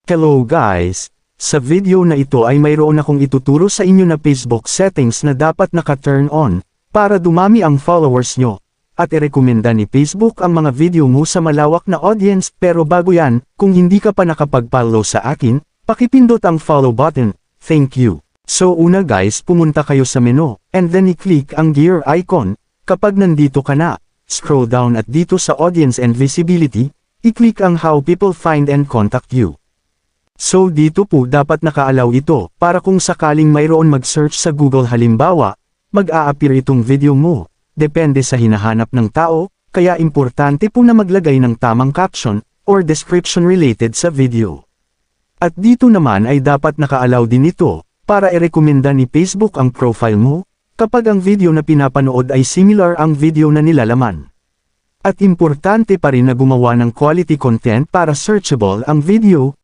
Hello guys! Sa video na ito ay mayroon akong ituturo sa inyo na Facebook settings na dapat naka-turn on, para dumami ang followers nyo. At irekomenda ni Facebook ang mga video mo sa malawak na audience, pero bago yan, kung hindi ka pa nakapag-follow sa akin, pakipindot ang follow button. Thank you. So una guys, pumunta kayo sa menu, and then i-click ang gear icon. Kapag nandito ka na, scroll down at dito sa audience and visibility, i-click ang how people find and contact you. So dito po dapat naka-allow ito, para kung sakaling mayroon mag-search sa Google halimbawa, mag-a-appear itong video mo. Depende sa hinahanap ng tao, kaya importante po na maglagay ng tamang caption, or description related sa video. At dito naman ay dapat naka-allow din ito, para irekomenda ni Facebook ang profile mo, kapag ang video na pinapanood ay similar ang video na nilalaman. At importante pa rin na gumawa ng quality content para searchable ang video.